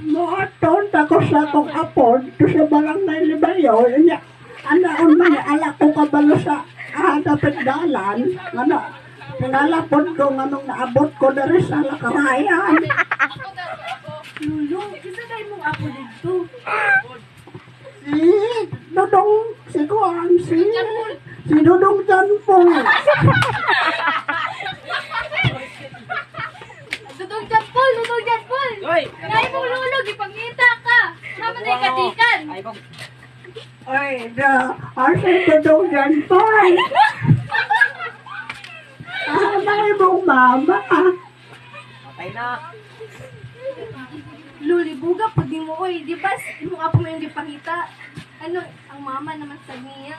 Moaton ako sa akong apod, to sa barangay Libayo, niya, anaon man niya, ala ko kabalo sa dapat dalan, ano, pinalapod ko, anong naabot ko dari sa Lakarayan. Lulo, isa tayo mong apo dito. Si Dudong, si Kuan, si Dudong Janpong. Dudong Jampol, Dudong Jampol. Ngayon mong lulo, ipangita ka. Sama na ikatikan. Ay, si Dudong Janpong. May mong mama. Patay na. Luli, buga, pag di mo, oy, di ba, yung apo mo yung ipangita. Ano, ang mama naman sa niya.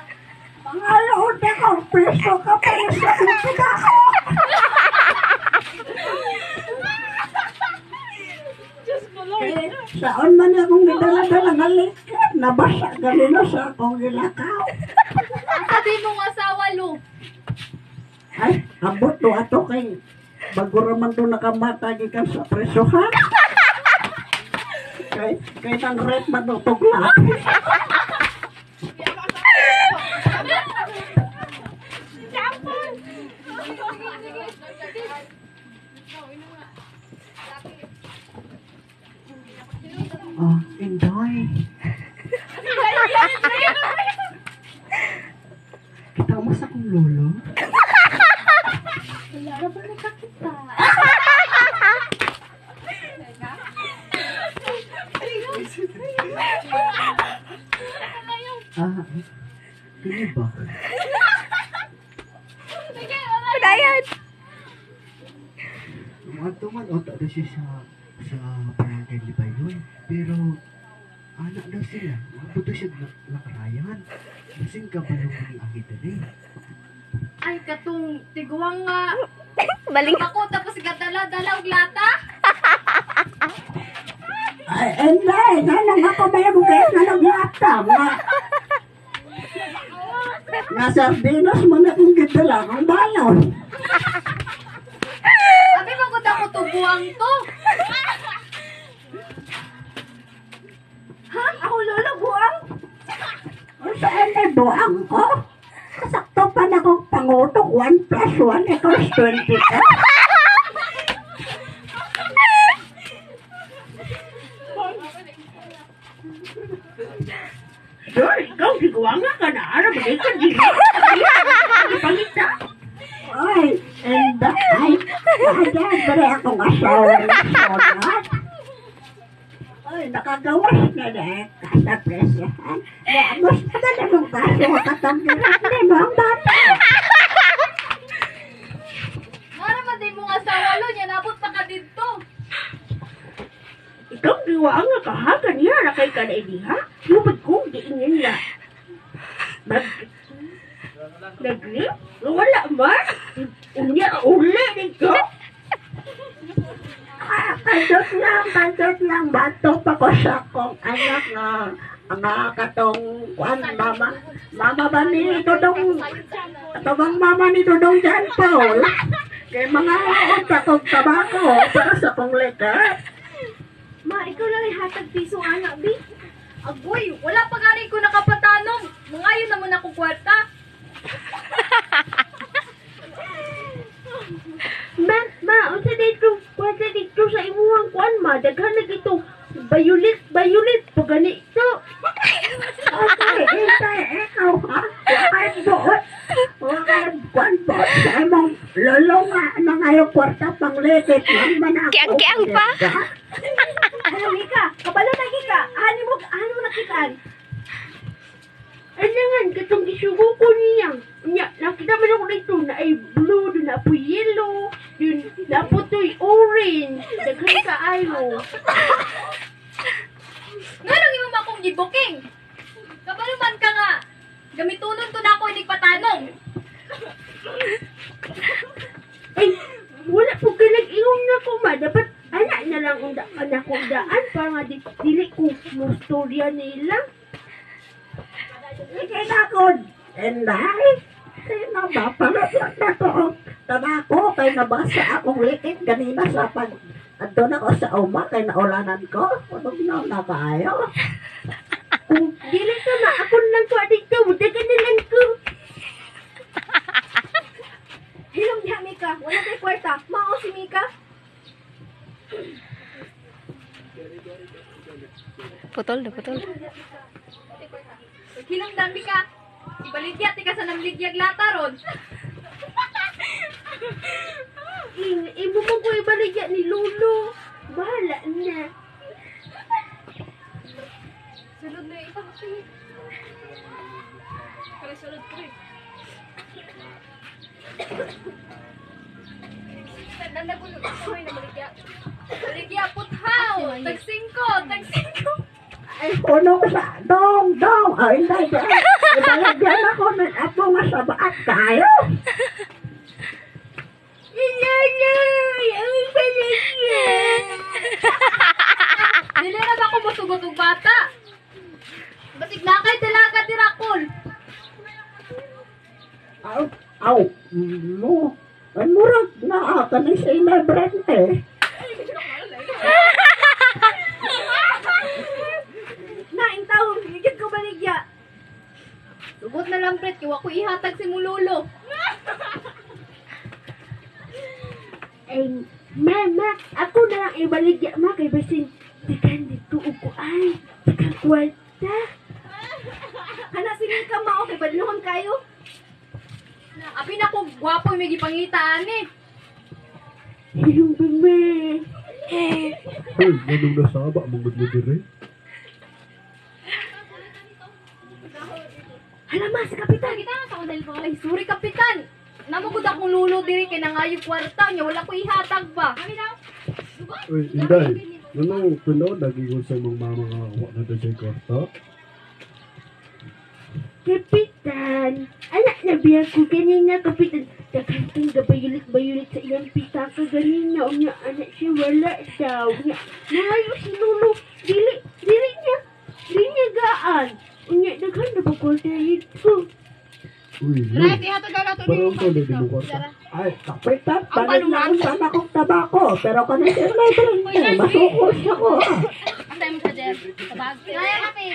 Pangalaon ako, preso ka pa rin sa kutin ako. Eh, saan man akong gidala-dala nga likat, nabasa ganino sa akong gilakaw. Sabi mong asawa, Lu. Ay, abot to ato kay bago raman to nakamata gikan sa presohan. Kay nang rep man to tugla. Oh, enjoy. Kita mo sa kong lolo? Wala na ba nakakita? Pili ba? Dayan. Ato man o tak siya sa barangay Libayon. Pero anak daw sila. Mabuto siya nakarayan. Masing ka ba nung akita rin? Ay, katong tiguang nga. Baling. Ako, tapos gadala-dala og lata. Ay, enday. Nanang ako may bugay na naglata. Nga sardinas mo na kong gitala ang balon. Sabi mo ko ako tubuang to. Ha? Ako lolo buang? Saan may buang ko? Kasakto pa na kong pangutok 1 plus 1 equals 20 ka. Sir, ikaw giguwanga ka na. Ano ba ikaw giguwanga? Ay, and ay, pare akong asawa na sonat. Ay, nakagawas na dahil sa presyahan. Leamos pa na namang kaso katanggiran din mo ang bata. Maraman din mong asawa, Lu. Yan, abot pa ka dito. Ikaw giwanga ka ha? Kanya na kay ka na ha? Lupad kong diingin na. Nag-grip? Wala man? Unya, uli nito? Pandot lang, bato pa ko sa akong anak na ang katong kwan, mama ba ni Dodong, katong mama ni Dodong Jan Paul, kay mga otak kong tabako para sa kong lekat. Ma, ikaw lang yung hatag piso, anak, bi. Agoy, wala pa galing ko nakapatanong. Mangayon naman ako kwarta. Ma, unsa dito sa imuhang kuan ma, daghan na gito. Violet, pagani ito. Okay, ikaw ha? Wakay kwan po. Sa imong lolo nga na ngayon kwarta pang lekit. Kiang-kiang pa. Ano ka? Kabalo na kita. Ano mo nakitaan? Ano nga, katong isugo ko niya. Nakita mo na ko dito na ay blue, doon na po yellow, doon na po to'y orange. Daghan ka ayo. Nganong yung akong gibuking? Kabaluman ka nga. Gamitunon to na ako, hindi patanong. Ay, wala po ka nag-inom na ko ma. Dapat anak na lang ang anak ko daan para nga dili ko mo storya nila. Ikinakod. Enday. Sino ba? Parot lang na to. Tabako kay nabasa akong likit ganina sa Andun ako sa uma, kay naulanan ko. Patog na kaayo. Kung dili ka ma, ako lang ko dito. Dagan na lang ko. Hilom diha, Mika. Wala kay kwarta. Mao si Mika. Putol na, putol. Hilom dan, Mika. Ibaligya, tika sa namligyag lata ron. Imo mo ko ibaligya ni Lolo. Bahala na. Sulod na ito. Kaya sulod ko rin. Tanda ko nun. Ako may namaligya. Maligya, puthaw! Tag-5! Tag-5! Ay, puno ko sa dong. Ay, hindi. Ibalagyan ako ng apo nga sa baat tayo. Lolo! Ang baligya! Dili na ba ako masugot og bata? Basig na kay talaga tirakol. Aw, mo. Ay, murag na ka ni sa inabrante. Naing taon, higit ko baligya. Sugot na lang, Pret, kiwa ko ihatag si Mulolo. Ay, mama, ako na lang ibaligya ma kay basin. Tikan dito uko ay. Tikan kwarta. Kana sige ka mao kay badlohon kayo. Apin ako gwapo may gipangitaan eh. Hilong ba ma? Uy, ganun na saba, mga dire. Halama sa kapitan. Kita sa kodel ko. Ay, sorry kapitan. Namugod akong lulo diri kay nangayo kwarta nya wala ko ihatag ba. Kami daw. Uy, Inday, ano, kuno, nagigol sa mga mama nga wak na doon sa kwarta? Kapitan, anak na biya ko ganina kapitan. Dakanting gabayulit-bayulit sa ilang pitaka ganina. Unya anak siya wala daw. Unya, nahayo si Lolo. Dili niya gaan. Unya, daghan na ba ko dito? Uy, Right, yun. ihatag na to Parang ko na mo kwarta. Ay, kapitan, Ang balik na panuman. kung saan akong tabako. Pero kung sa inabrante, masukos ako. Antay mo sa Jeff. Sa bag. Kaya kami.